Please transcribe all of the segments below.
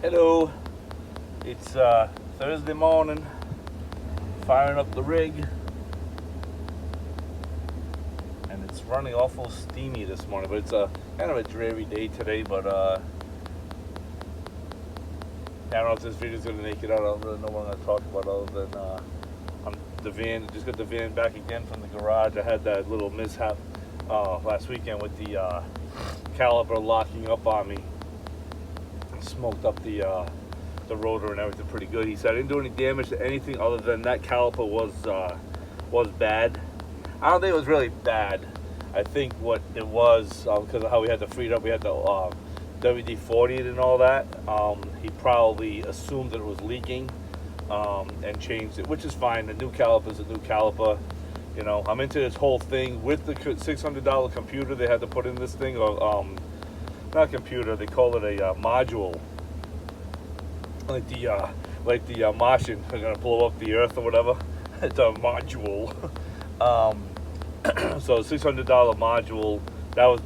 Hello, it's Thursday morning, firing up the rig, and it's running awful steamy this morning, but it's a kind of a dreary day today, but I don't know if this video's going to make it out. I don't really know what I'm going to talk about other than the van. Just got the van back again from the garage. I had that little mishap last weekend with the caliper locking up on me. Smoked up the rotor and everything pretty good. He said I didn't do any damage to anything other than that caliper was bad. I don't think it was really bad. I think what it was, because of how we had to free it up, we had to WD-40 it and all that. He probably assumed that it was leaking and changed it, which is fine. The new caliper is a new caliper. You know, I'm into this whole thing with the $600 computer they had to put in this thing, or not computer, they call it a module, like the Martian, they're gonna blow up the Earth or whatever. It's a module. So $600 module. That was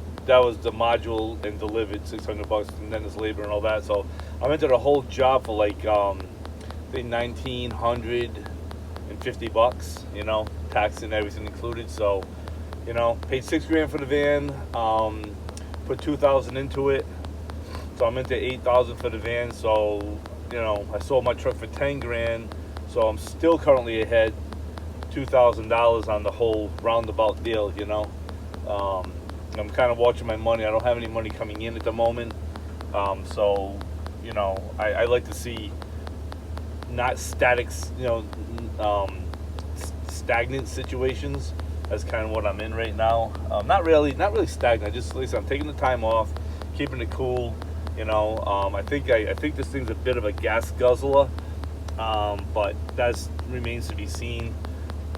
the module and delivered $600, and then his labor and all that. So I'm into the whole job for like I think $1,950. You know, tax and everything included. So you know, paid $6,000 for the van. Put $2,000 into it, so I'm into $8,000 for the van. So you know, I sold my truck for $10,000, so I'm still currently ahead $2,000 on the whole roundabout deal. You know, I'm kind of watching my money. I don't have any money coming in at the moment, so you know, I like to see not static, you know, stagnant situations. That's kind of what I'm in right now. Not really stagnant. Just listen, I'm taking the time off, keeping it cool. You know, I think this thing's a bit of a gas guzzler, but that remains to be seen.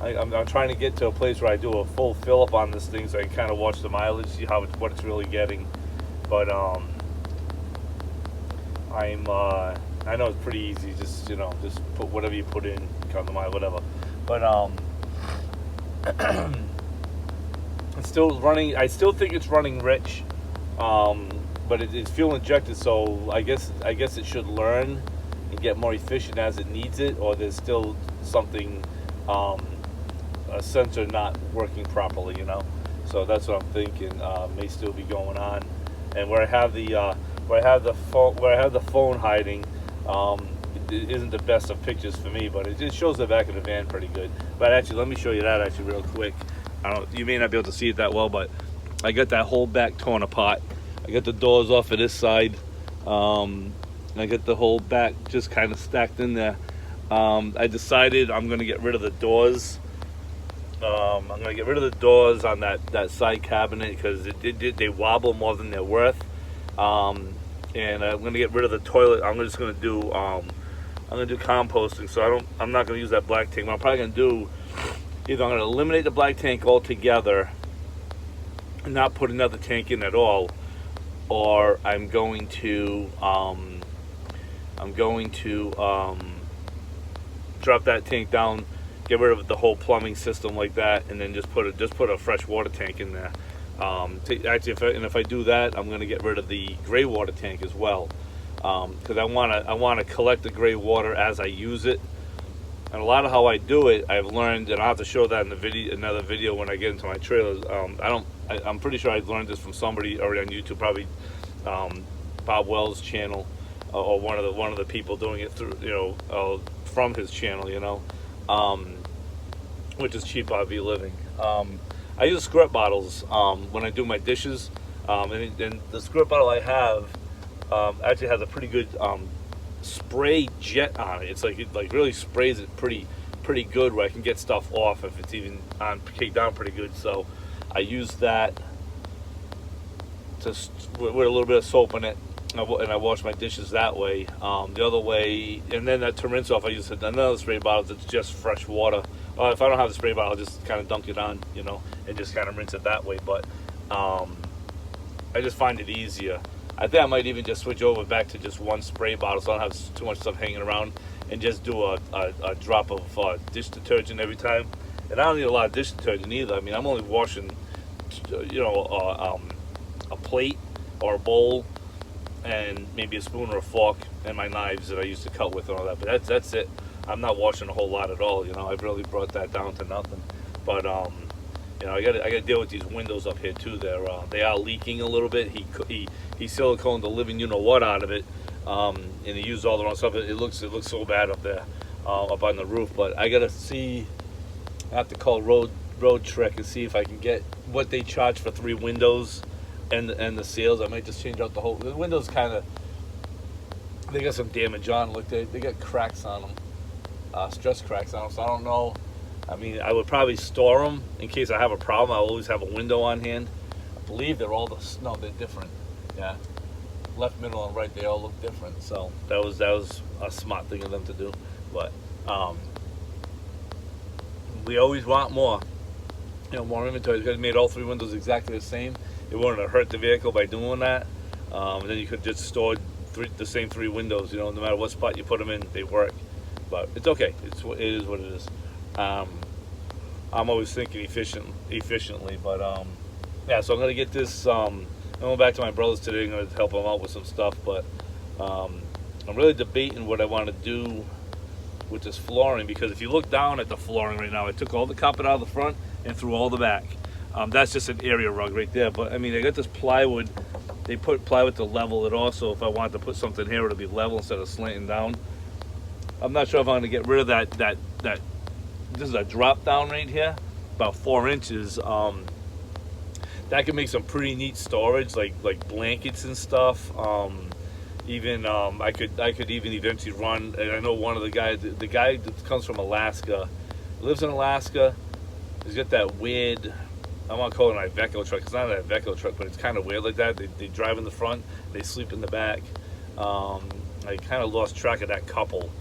I'm trying to get to a place where I do a full fill up on this thing, so I can kind of watch the mileage, see what it's really getting. But I know it's pretty easy. Just just put whatever you put in, count the mile, whatever. But it's still running. I still think it's running rich, but it's fuel injected, so I guess it should learn and get more efficient as it needs it, or there's still something, a sensor not working properly, you know. So that's what I'm thinking. May still be going on, and where I have the phone hiding. It isn't the best of pictures for me, but it just shows the back of the van pretty good. But actually, let me show you that actually real quick. You may not be able to see it that well, but I got that whole back torn apart. I got the doors off of this side. I got the whole back just kind of stacked in there. I decided I'm going to get rid of the doors. I'm going to get rid of the doors on that side cabinet because they wobble more than they're worth. And I'm going to get rid of the toilet. I'm just going to do composting, so I'm not going to use that black tank. What I'm probably going to do, either I'm going to eliminate the black tank altogether and not put another tank in at all, or I'm going to drop that tank down, get rid of the whole plumbing system like that, and then just put a fresh water tank in there. Actually, if I do that, I'm going to get rid of the gray water tank as well, because I want to collect the gray water as I use it. And a lot of how I do it, I've learned, and I'll have to show that in another video when I get into my trailers. I'm pretty sure I learned this from somebody already on YouTube, probably Bob Wells' channel, or one of the people doing it through, from his channel, which is Cheap RV Living. I use squirt bottles when I do my dishes, and the squirt bottle I have actually has a pretty good spray jet on it. It's like it really sprays it pretty good, where I can get stuff off if it's even caked down pretty good. So I use that with a little bit of soap in it, and I wash my dishes that way. The other way, and then to rinse off, I use another spray bottle that's just fresh water. If I don't have the spray bottle, I'll just kind of dunk it on, and just kind of rinse it that way. But I just find it easier. I think I might even just switch over back to just one spray bottle, so I don't have too much stuff hanging around, and just do a drop of dish detergent every time. And I don't need a lot of dish detergent either. I mean, I'm only washing, a plate or a bowl and maybe a spoon or a fork and my knives that I used to cut with and all that. But that's it. I'm not washing a whole lot at all. You know, I've really brought that down to nothing. But you know, I got to deal with these windows up here too. They are leaking a little bit. He siliconed the living you know what out of it, and he used all the wrong stuff. It looks so bad up there, up on the roof. But I gotta see. I have to call roadtrek and see if I can get what they charge for 3 windows and the seals. I might just change out the windows. Kind of, they got some damage on. Look, they got cracks on them, stress cracks on them. So I don't know. I mean, I would probably store them in case I have a problem. I always have a window on hand. I believe they're all they're different. Yeah, left, middle, and right, they all look different. So that was a smart thing of them to do. But we always want more. You know, more inventory. They made all 3 windows exactly the same. It wouldn't have hurt the vehicle by doing that. And then you could just store the same 3 windows. You know, no matter what spot you put them in, they work. But it's okay. It is what it is. I'm always thinking efficiently. But yeah. So I'm gonna get this. I'm going back to my brother's today. I'm gonna help him out with some stuff. But I'm really debating what I want to do with this flooring, because if you look down at the flooring right now, I took all the carpet out of the front and threw all the back. That's just an area rug right there. But I mean, I got this plywood. They put plywood to level it also. If I wanted to put something here, it'll be level instead of slanting down. I'm not sure if I'm going to get rid of that. This is a drop down right here, about 4 inches. That could make some pretty neat storage, like blankets and stuff. Even I could even eventually run. And I know one of the guy that comes from Alaska, lives in Alaska. He's got that weird, I want to call it an Iveco truck. It's not an Iveco truck, but it's kind of weird like that. They drive in the front, they sleep in the back. I kind of lost track of that couple.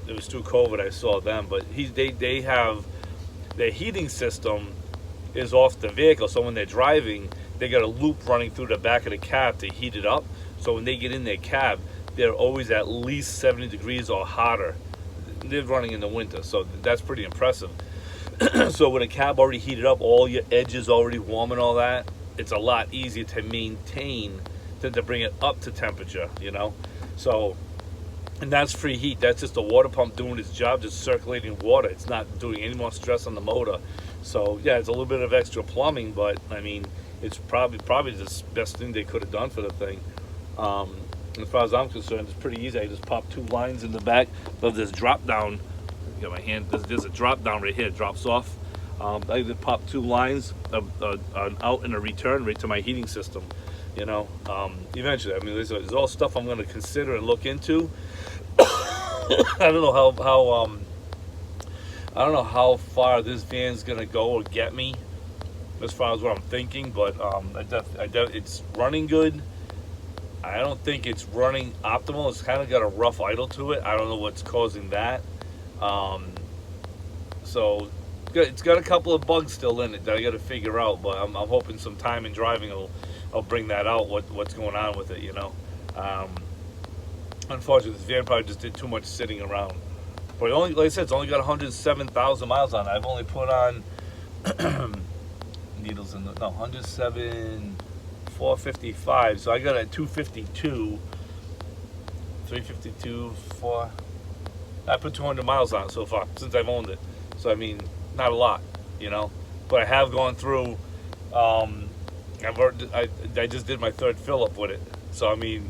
It was through COVID I saw them, but they have their heating system is off the vehicle, so when they're driving, they got a loop running through the back of the cab to heat it up. So when they get in their cab, they're always at least 70 degrees or hotter. They're running in the winter, so that's pretty impressive. So with a cab already heated up, all your edges already warm and all that, it's a lot easier to maintain than to bring it up to temperature, you know? So, and that's free heat. That's just the water pump doing its job, just circulating water. It's not doing any more stress on the motor. So yeah, it's a little bit of extra plumbing, but I mean, it's probably the best thing they could have done for the thing. As far as I'm concerned, it's pretty easy. I just pop 2 lines in the back of this drop down. Got my hand. There's a drop down right here. It drops off. I just pop 2 lines, an out and a return right to my heating system. You know, eventually. I mean, there's all stuff I'm going to consider and look into. I don't know I don't know how far this van's gonna go or get me, as far as what I'm thinking. But it's running good. I don't think it's running optimal. It's kind of got a rough idle to it. I don't know what's causing that. So it's got a couple of bugs still in it that I got to figure out. But I'm hoping some time in driving will bring that out. What's going on with it? You know. Unfortunately, this van probably just did too much sitting around. But it only, like I said, it's only got 107,000 miles on it. I've only put on needles in the 107, 455. So I got a 252, 352, 4. I put 200 miles on it so far since I've owned it. So I mean, not a lot, you know. But I have gone through. I just did my 3rd fill up with it. So I mean,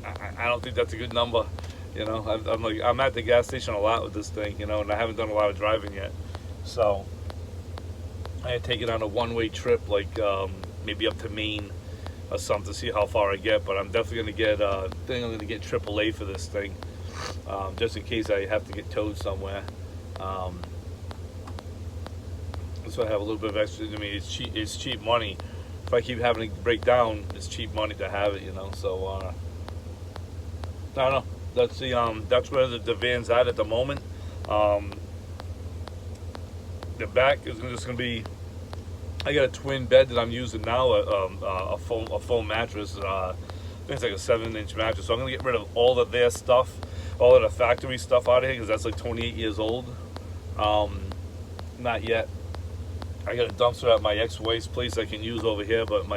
I don't think that's a good number. You know, I'm at the gas station a lot with this thing, you know, and I haven't done a lot of driving yet. So I had to take it on a one-way trip, like maybe up to Maine or something to see how far I get. But I'm definitely gonna get I'm gonna get AAA for this thing, just in case I have to get towed somewhere. So I have a little bit of extra. I mean, it's cheap money. If I keep having to break down, it's cheap money to have it, you know. So I don't know. That's where the van's at the moment. The back is just gonna be. I got a twin bed that I'm using now, a foam mattress. I think it's like a 7-inch mattress. So I'm gonna get rid of all of their stuff, all of the factory stuff out of here, because that's like 28 years old. Not yet. I got a dumpster at my ex-wife's place I can use over here, but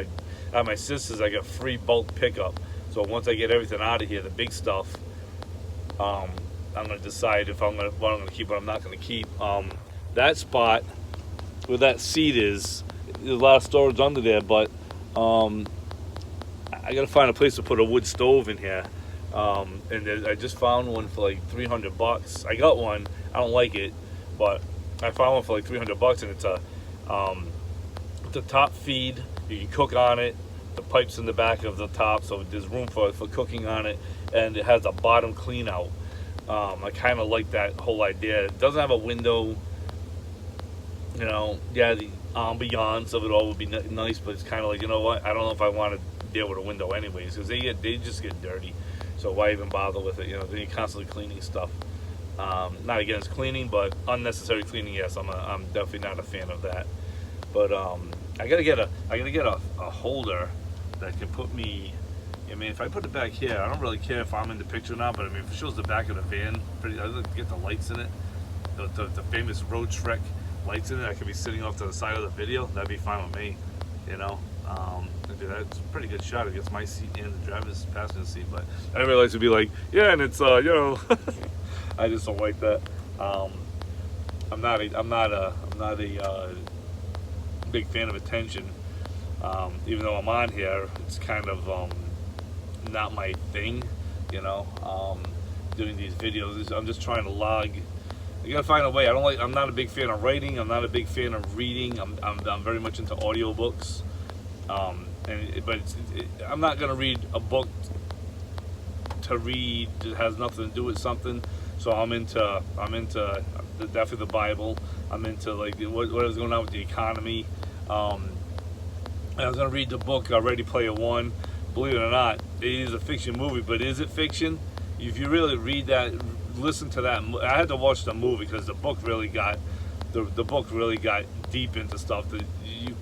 at my sister's, I got free bulk pickup. So once I get everything out of here, the big stuff, I'm gonna decide if what I'm gonna keep, what I'm not gonna keep. That spot where that seat is, there's a lot of storage under there, but I gotta find a place to put a wood stove in here. And I just found one for like $300. I got one. I don't like it, but I found one for like $300, and it's a top feed. You can cook on it. The pipe's in the back of the top, so there's room for cooking on it, and it has a bottom clean out. I kind of like that whole idea. It doesn't have a window. You know, yeah, the ambiance of it all would be nice, but it's kind of like, you know what? I don't know if I want to deal with a window anyways, because they just get dirty. So why even bother with it? You know, then you're constantly cleaning stuff. Not against cleaning, but unnecessary cleaning. Yes, I'm definitely not a fan of that. But I gotta get a holder that can put me. I mean, if I put it back here, I don't really care if I'm in the picture or not. But I mean, if it shows the back of the van, I like to get the lights in it, the famous roadtrek lights in it. I could be sitting off to the side of the video. That'd be fine with me. You know, that's a pretty good shot against my seat and the driver's passenger seat. But everybody likes to be like, yeah, and it's you know, I just don't like that. I'm not a big fan of attention. Even though I'm on here, it's kind of not my thing. You know, doing these videos, I'm just trying to log. You gotta find a way. I'm not a big fan of writing. I'm not a big fan of reading. I'm very much into audiobooks. I'm not gonna read a book to read that has nothing to do with something. So I'm into definitely the Bible. I'm into like what is going on with the economy. I was gonna read the book Ready Player One. Believe it or not, it is a fiction movie, but is it fiction? If you really read that, listen to that. I had to watch the movie because the book really got deep into stuff that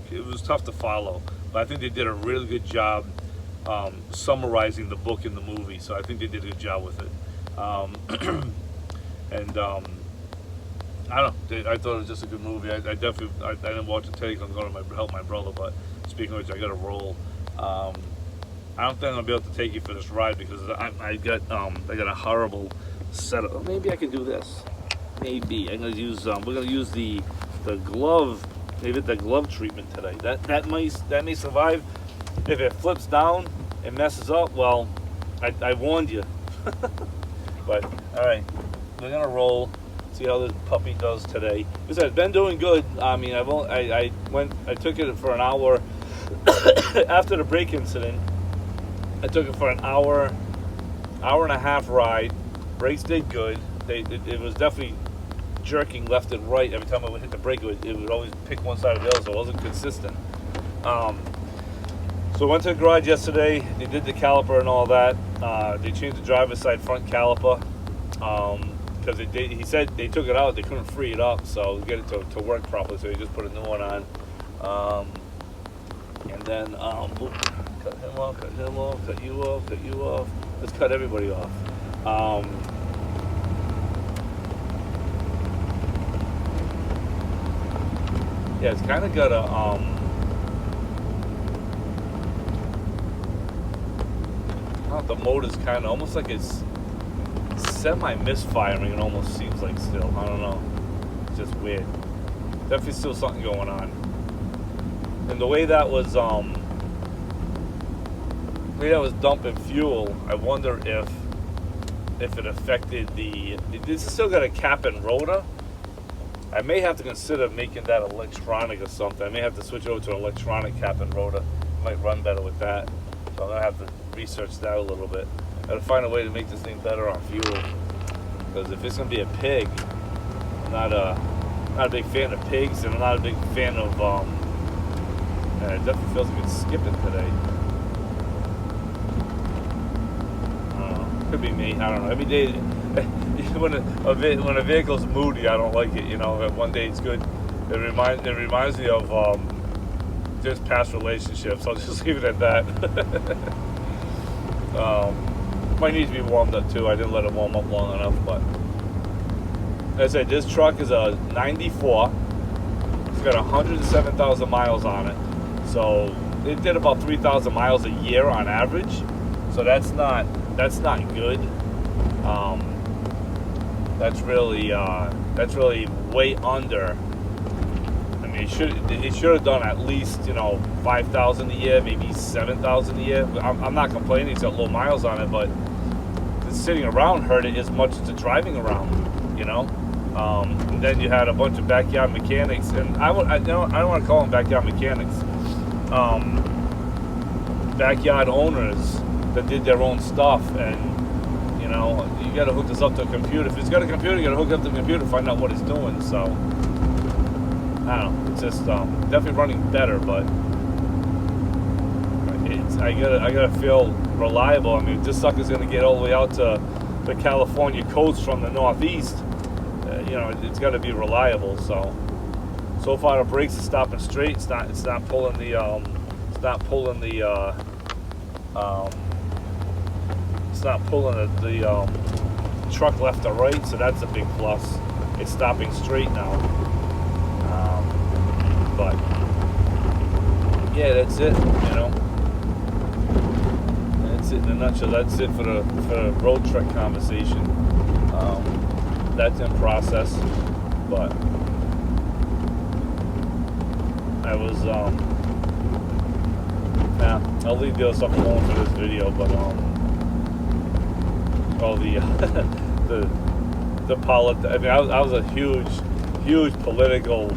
it was tough to follow. But I think they did a really good job summarizing the book in the movie. So I think they did a good job with it. I don't know. I thought it was just a good movie. I didn't watch it today because I'm going to help my brother. But speaking of which, I got to roll. I don't think I'm gonna be able to take you for this ride because I got a horrible setup. Maybe I can do this. Maybe I'm gonna use we're gonna use the glove. Maybe the glove treatment today. That may survive. If it flips down and messes up, well, I warned you. But all right, we're gonna roll. See how this puppy does today. Because it's been doing good. I mean, I took it for an hour after the brake incident. I took it for an hour and a half ride. Brakes did good. It was definitely jerking left and right every time I would hit the brake. It would always pick one side or the other, so it wasn't consistent. So I went to the garage yesterday. They did the caliper and all that. They changed the driver's side front caliper because he said they took it out. They couldn't free it up, so to get it to work properly. So he just put a new one on. And then cut him off, cut him off, cut you off, cut you off. Let's cut everybody off. Yeah, it's kind of got a the motor's kind of almost like it's semi-misfiring. It almost seems like still. I don't know. It's just weird. Definitely still something going on. And the way that was dumping fuel, I wonder if it affected this has still got a cap and rotor. I may have to consider making that electronic or something. I may have to switch over to an electronic cap and rotor. Might run better with that. So I'm gonna have to research that a little bit. Gotta find a way to make this thing better on fuel. Because if it's gonna be a pig, I'm not a big fan of pigs, and I'm not a big fan of it definitely feels like it's skipping today. I don't know. Could be me. I don't know. Every day, when a vehicle's moody, I don't like it. You know, one day it's good. It reminds me of just past relationships. I'll just leave it at that. Might need to be warmed up too. I didn't let it warm up long enough. But as I said, this truck is a '94. It's got 107,000 miles on it. So it did about 3,000 miles a year on average, so that's not good. That's really way under. I mean, it should have done at least 5,000 a year, maybe 7,000 a year. I'm not complaining; it's got low miles on it, but the sitting around hurt it as much as the driving around. And then you had a bunch of backyard mechanics, and I don't want to call them backyard mechanics. Backyard owners that did their own stuff, and you got to hook this up to a computer. If it's got a computer, you got to hook up to the computer to find out what it's doing. So I don't know. It's just definitely running better, but I gotta feel reliable. I mean, this sucker's gonna get all the way out to the California coast from the northeast. It's got to be reliable. So far the brakes are stopping straight. It's not pulling the truck left or right. So that's a big plus. It's stopping straight now. But yeah, that's it. That's it in a nutshell. That's it for the road trek conversation. That's in process, but I was I'll leave the other stuff alone for this video, but the politics. I mean, I was a huge political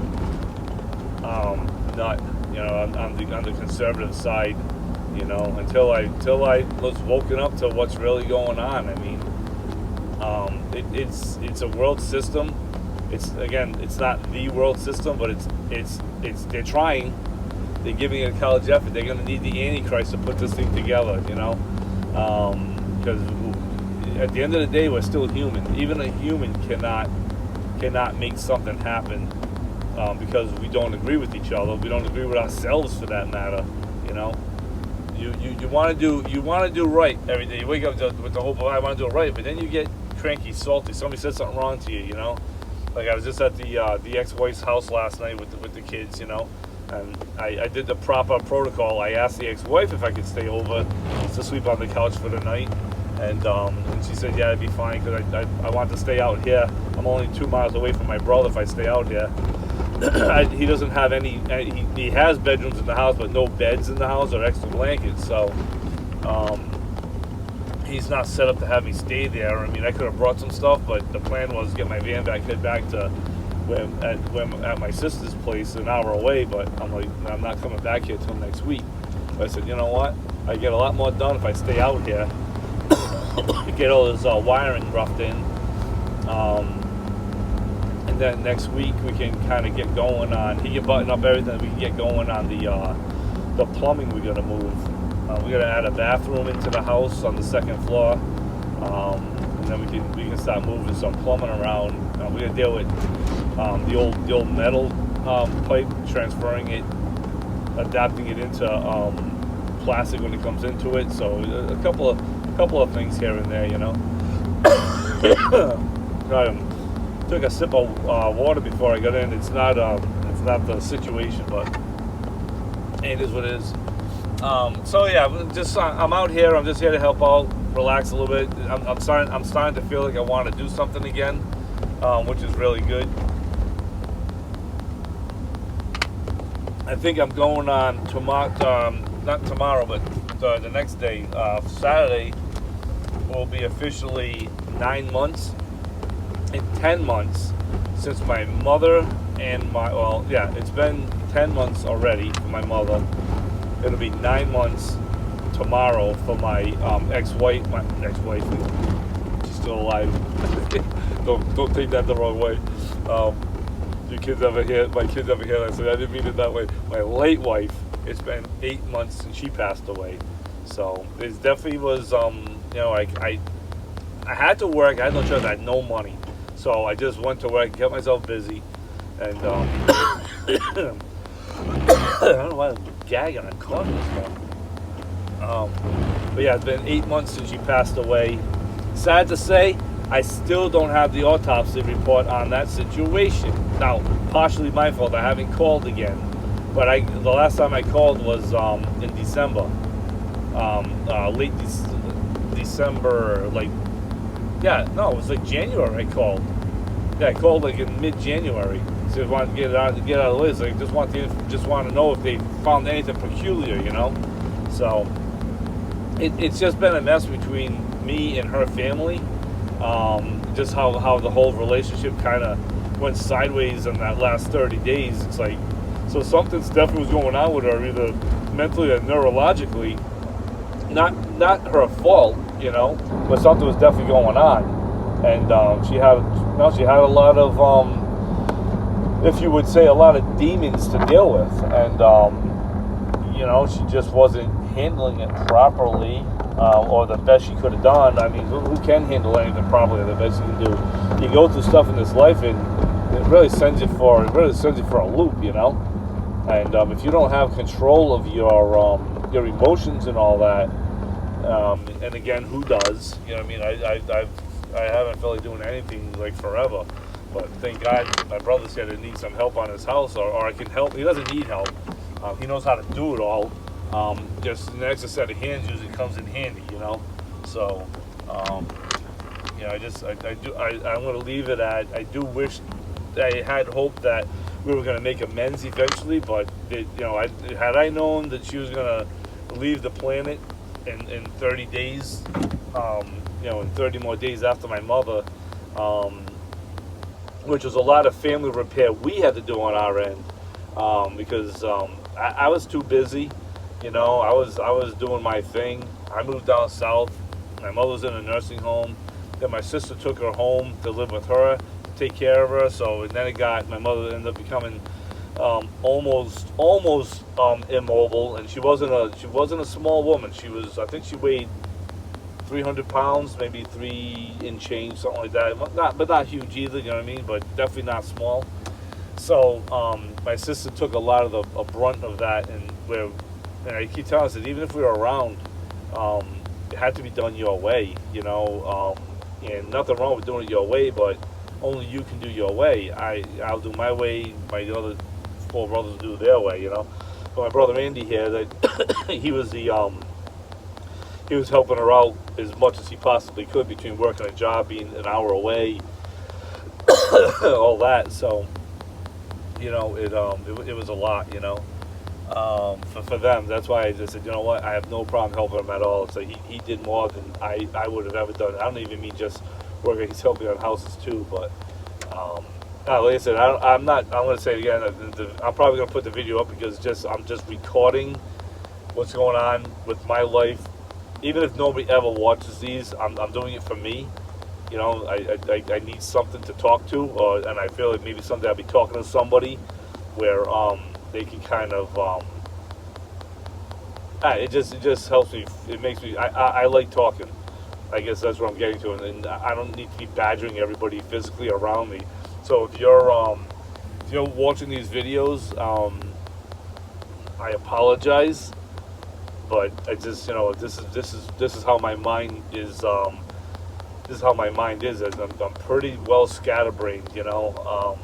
nut, on the conservative side, until I was woken up to what's really going on. I mean, it's a world system. It's not the world system, but it's they're trying. They're giving it a college effort. They're going to need the Antichrist to put this thing together, because at the end of the day, we're still human. Even a human cannot make something happen because we don't agree with each other. We don't agree with ourselves, for that matter. You want to do right every day. You wake up with the hope of, I want to do it right, but then you get cranky, salty. Somebody said something wrong to you. Like I was just at the ex-wife's house last night with the kids, and I did the proper protocol. I asked the ex-wife if I could stay over to sleep on the couch for the night, and she said, yeah, it'd be fine, because I want to stay out here. I'm only 2 miles away from my brother if I stay out here. He doesn't have any, he has bedrooms in the house, but no beds in the house or extra blankets, so he's not set up to have me stay there. I mean, I could have brought some stuff, but the plan was to get my van back, head back to at my sister's place, an hour away, but I'm like, I'm not coming back here till next week. But I said, you know what? I get a lot more done if I stay out here. Get all this wiring roughed in. And then next week we can kind of get going on, he can button up everything, we can get going on the plumbing we're going to move. We're going to add a bathroom into the house on the second floor. And then we can start moving some plumbing around. We're going to deal with the old metal pipe, transferring it, adapting it into plastic when it comes into it. So a couple of things here and there, Took a sip of water before I got in. It's not the situation, but it is what it is. So yeah, I'm out here. I'm just here to help out, relax a little bit. I'm starting to feel like I want to do something again, which is really good. I think I'm going on tomorrow, not tomorrow, but the next day, Saturday, will be officially 9 months and 10 months since my mother and it's been 10 months already for my mother. It'll be 9 months tomorrow for my ex-wife. My ex-wife, she's still alive. don't take that the wrong way. My kids ever hear that? I said I didn't mean it that way. My late wife. It's been 8 months since she passed away. So it definitely was. I had to work. I had no choice. I had no money, so I just went to work, kept myself busy, and I don't know why I'm gagging on coffee stuff. But yeah, it's been 8 months since she passed away. Sad to say, I still don't have the autopsy report on that situation. Now, partially my fault. I haven't called again. But the last time I called was in December, late December, like, yeah, no, it was like January I called. Yeah, I called like in mid-January. So I wanted to get out of the way. So I just want to know if they found anything peculiar, you know. So it's just been a mess between me and her family. Just how the whole relationship kind of went sideways in that last 30 days. It's like, so something's definitely was going on with her, either mentally or neurologically. Not her fault, you know, but something was definitely going on. And she had a lot of, if you would say, a lot of demons to deal with. And, you know, she just wasn't handling it properly, or the best she could have done. I mean, who can handle anything properly? The best you can do. You go through stuff in this life, and it really sends you for a loop, you know. And if you don't have control of your emotions and all that, and again, who does? You know what I mean? I haven't felt like doing anything like forever, but thank God my brother said he needs some help on his house, or I can help. He doesn't need help. He knows how to do it all. Just an extra set of hands usually comes in handy, you know. So, you know, I'm going to leave it at, I do wish, I had hoped that we were going to make amends eventually, but you know, had I known that she was going to leave the planet in 30 days, you know, in 30 more days after my mother, which was a lot of family repair we had to do on our end, because I was too busy. You know, I was doing my thing. I moved down south. My mother was in a nursing home. Then my sister took her home to live with her, take care of her. So and then my mother ended up becoming almost immobile, and she wasn't a small woman. I think she weighed 300 pounds, maybe 3 and change, something like that. But not huge either, you know what I mean? But definitely not small. So my sister took a lot of the brunt of that, and I keep telling us that even if we were around, it had to be done your way, you know. And nothing wrong with doing it your way, but only you can do your way. I'll do my way. My other 4 brothers do their way, you know. But my brother Andy here, that he was helping her out as much as he possibly could between working a job, being an hour away, all that. So, you know, it was a lot, you know. For them, that's why I just said, you know what, I have no problem helping him at all. So he did more than I would have ever done. I don't even mean just working; he's helping on houses too. But like I said, I'm going to say it again. I'm probably going to put the video up because I'm just recording what's going on with my life. Even if nobody ever watches these, I'm doing it for me. You know, I need something to talk to, and I feel like maybe someday I'll be talking to somebody where they can kind of it just helps me. It makes me I like talking. I guess that's what I'm getting to, and I don't need to be badgering everybody physically around me. So if you're watching these videos, I apologize, but I just, you know, this is how my mind is. This is how my mind is. As I'm pretty well scatterbrained, you know.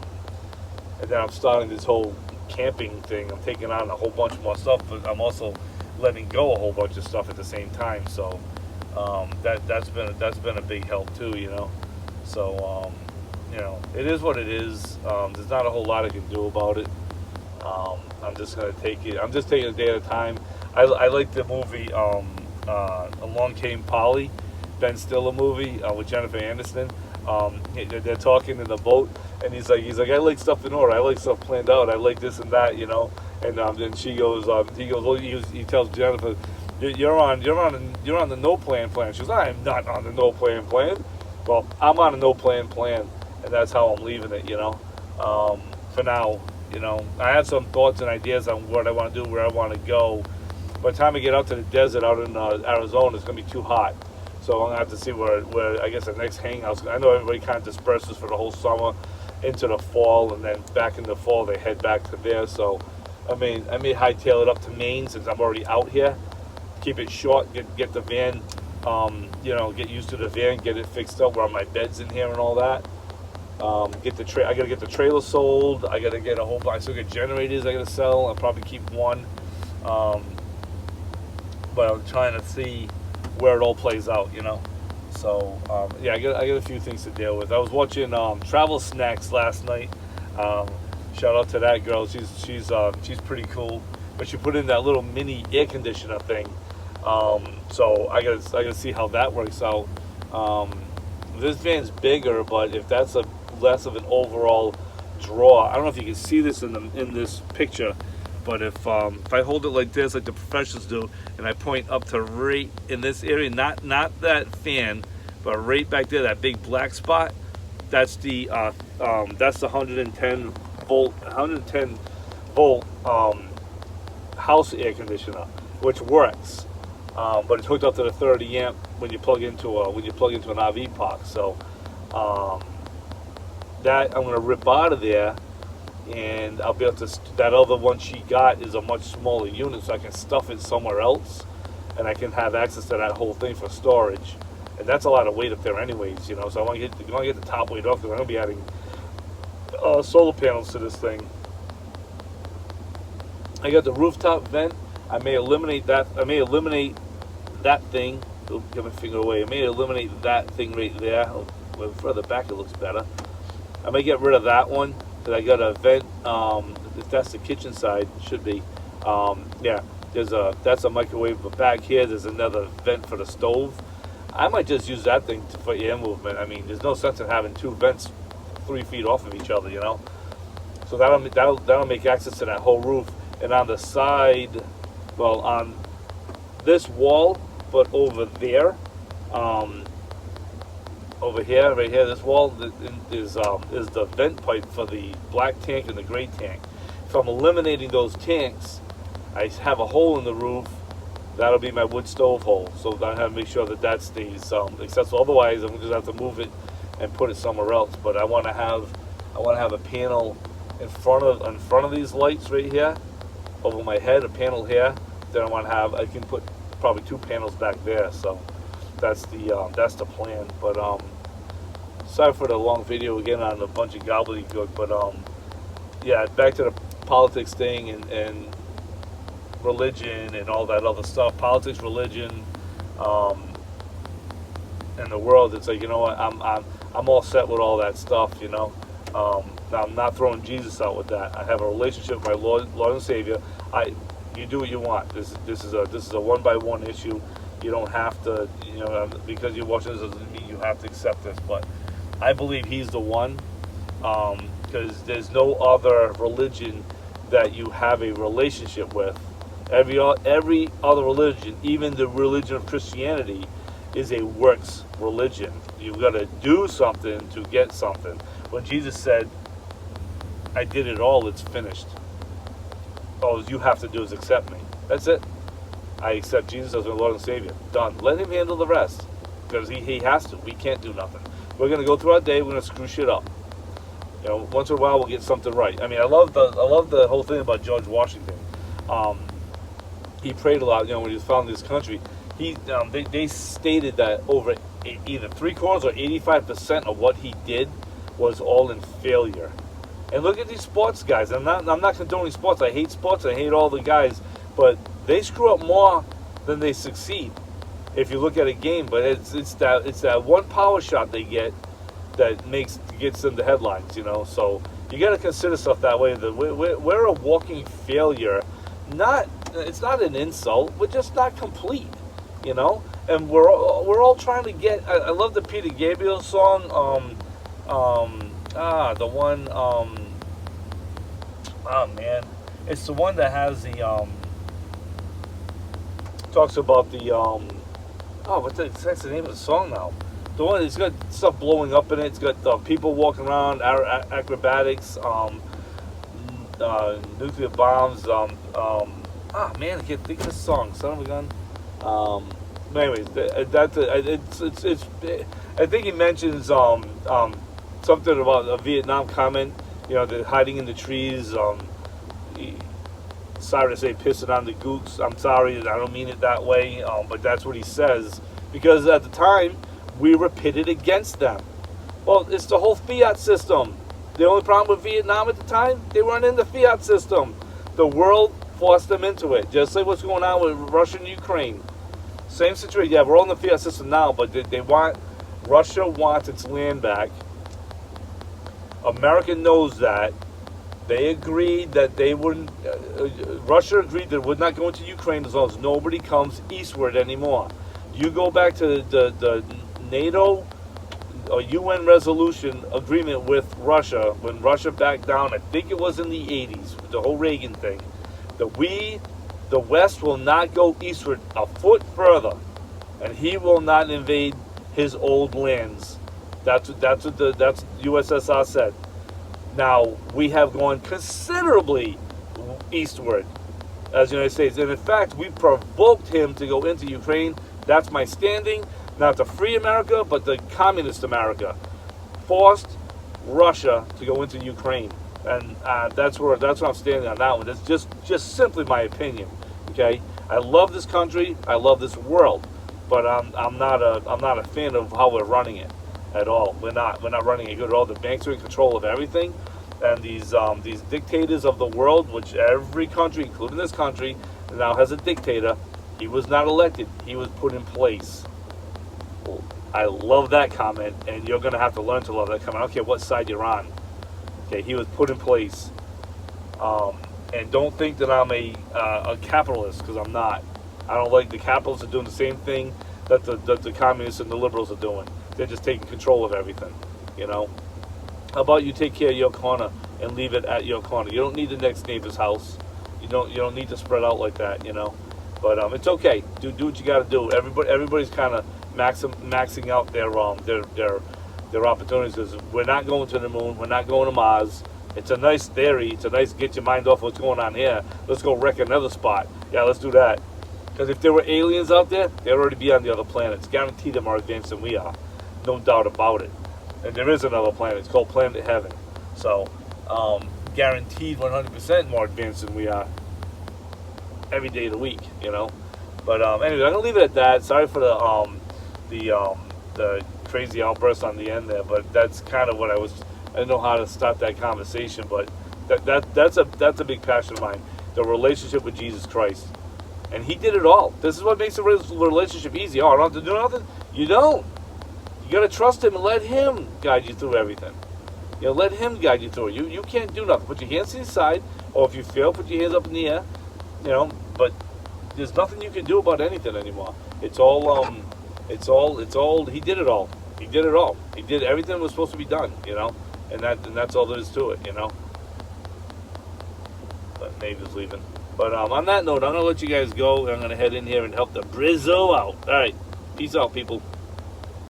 And then I'm starting this whole camping thing. I'm taking on a whole bunch more stuff, but I'm also letting go a whole bunch of stuff at the same time. So that's been a big help too, you know. So you know, it is what it is. There's not a whole lot I can do about it. I'm just gonna take it. I'm just taking a day at a time. I like the movie Along Came Polly, Ben Stiller movie with Jennifer Aniston. They're talking in the boat, and he's like, I like stuff in order. I like stuff planned out. I like this and that, you know. And then he goes, well, he tells Jennifer, you're on the no plan. She goes, I am not on the no plan. Well, I'm on a no plan, and that's how I'm leaving it, you know. For now, you know, I have some thoughts and ideas on what I want to do, where I want to go. By the time I get out to the desert out in Arizona, it's going to be too hot. So I'm going to have to see where I guess the next hangout. I know everybody kind of disperses for the whole summer into the fall, and then back in the fall they head back to there. So I may hightail it up to Maine since I'm already out here. Keep it short, get the van, you know, get used to the van, get it fixed up where my bed's in here and all that. Get the I gotta get the trailer sold. I gotta get a whole bunch. I still get generators I gotta sell. I'll probably keep one. Um, but I'm trying to see where it all plays out, you know. So yeah, I got a few things to deal with. I was watching Travel Snacks last night. Shout out to that girl. She's pretty cool. But she put in that little mini air conditioner thing. So I gotta see how that works out. This van's bigger, but if that's a less of an overall draw, I don't know if you can see this in this picture. But if I hold it like this, like the professionals do, and I point up to right in this area, not that fan, but right back there, that big black spot, that's the 110 volt house air conditioner, which works, but it's hooked up to the 30 amp when you plug into an RV park. So that I'm gonna rip out of there. And I'll be able to, that other one she got is a much smaller unit, so I can stuff it somewhere else, and I can have access to that whole thing for storage. And that's a lot of weight up there anyways, you know, so I want to get the top weight off, because I'm going to be adding solar panels to this thing. I got the rooftop vent. I may eliminate that thing. Oops, get my finger away. I may eliminate that thing right there. Oh, further back it looks better. I may get rid of that one. That I got a vent, if that's the kitchen side, it should be. Yeah, that's a microwave, but back here there's another vent for the stove. I might just use that thing for air movement. I mean, there's no sense in having two vents 3 feet off of each other, you know. So that'll make access to that whole roof. And on the side, well, on this wall, but over there, over here, right here, this wall is the vent pipe for the black tank and the gray tank. If I'm eliminating those tanks, I have a hole in the roof. That'll be my wood stove hole. So I have to make sure that stays accessible. Otherwise, I'm just have to move it and put it somewhere else. But I want to have a panel in front of these lights right here, over my head, a panel here. Then I can put probably 2 panels back there. So that's the plan. But sorry for the long video again on a bunch of gobbledygook. But yeah, back to the politics thing and religion and all that other stuff. Politics, religion, and the world. It's like, you know what, I'm all set with all that stuff. You know, now I'm not throwing Jesus out with that. I have a relationship with my Lord and Savior. You do what you want. This is a one-by-one issue. You don't have to, you know, because you're watching this doesn't mean you have to accept this. But I believe He's the one, because there's no other religion that you have a relationship with. Every other religion, even the religion of Christianity, is a works religion. You've got to do something to get something. When Jesus said, "I did it all, it's finished," all you have to do is accept me. That's it. I accept Jesus as my Lord and Savior. Done. Let Him handle the rest, because He has to. We can't do nothing. We're going to go through our day. We're going to screw shit up. You know, once in a while we'll get something right. I mean, I love the whole thing about George Washington. He prayed a lot. You know, when he was founding this country, they stated that over either 3/4 or 85% of what he did was all in failure. And look at these sports guys. I'm not condoning sports. I hate sports. I hate all the guys, but they screw up more than they succeed. If you look at a game, but it's that one power shot they get that gets them the headlines, you know. So you got to consider stuff that way. That we're a walking failure. It's not an insult. We're just not complete, you know. And we're all trying to get. I love the Peter Gabriel song. The one. Oh man, it's the one that has the talks about the that's the name of the song now. The one it's got stuff blowing up in it. It's got people walking around, acrobatics, nuclear bombs. Man, I can't think of this song. Son of a gun. But anyways, it's. I think he mentions something about a Vietnam comment. You know, they're hiding in the trees. Sorry to say, pissing on the gooks. I'm sorry, I don't mean it that way. But that's what he says, because at the time we were pitted against them. Well, it's the whole fiat system. The only problem with Vietnam at the time, they weren't in the fiat system. The world forced them into it, just like what's going on with Russia and Ukraine. Same situation. Yeah, we're all in the fiat system now, but they want, Russia wants its land back. America knows that. They agreed that they wouldn't. Russia agreed that it would not go into Ukraine as long as nobody comes eastward anymore. You go back to the NATO or UN resolution agreement with Russia when Russia backed down. I think it was in the 80s, the whole Reagan thing. That the West, will not go eastward a foot further, and he will not invade his old lands. That's what USSR said. Now, we have gone considerably eastward as the United States. And in fact, we provoked him to go into Ukraine. That's my standing. Not the free America, but the communist America. Forced Russia to go into Ukraine. And that's where I'm standing on that one. That's just simply my opinion. Okay? I love this country. I love this world. But I'm not a fan of how we're running it at all. We're not running it good at all. The banks are in control of everything, and these dictators of the world, which every country, including this country, now has a dictator. He was not elected; he was put in place. Well, I love that comment, and you're going to have to learn to love that comment. I don't care what side you're on. Okay, he was put in place, and don't think that I'm a capitalist, because I'm not. I don't like the capitalists are doing the same thing that the communists and the liberals are doing. They're just taking control of everything, you know. How about you take care of your corner and leave it at your corner? You don't need the next neighbor's house. You don't need to spread out like that, you know. But it's okay. Do what you got to do. Everybody's kind of maxing out their opportunities. Because we're not going to the moon. We're not going to Mars. It's a nice theory. It's a nice get your mind off what's going on here. Let's go wreck another spot. Yeah, let's do that. Because if there were aliens out there, they'd already be on the other planets. Guaranteed they're more advanced than we are. No doubt about it. And there is another planet. It's called Planet Heaven. So, guaranteed 100% more advanced than we are every day of the week, you know. But anyway, I'm gonna leave it at that. Sorry for the crazy outburst on the end there, but that's kind of what I didn't know how to start that conversation, but that's a big passion of mine. The relationship with Jesus Christ. And he did it all. This is what makes a relationship easy. Oh, I don't have to do nothing? You don't. You got to trust him and let him guide you through everything. You know, let him guide you through it. You can't do nothing. Put your hands to the side, or if you fail, put your hands up in the air. You know, but there's nothing you can do about anything anymore. It's all, he did it all. He did it all. He did everything that was supposed to be done, you know, and that's all there is to it, you know. But neighbor's leaving. But on that note, I'm going to let you guys go. I'm going to head in here and help the Brizzo out. All right. Peace out, people.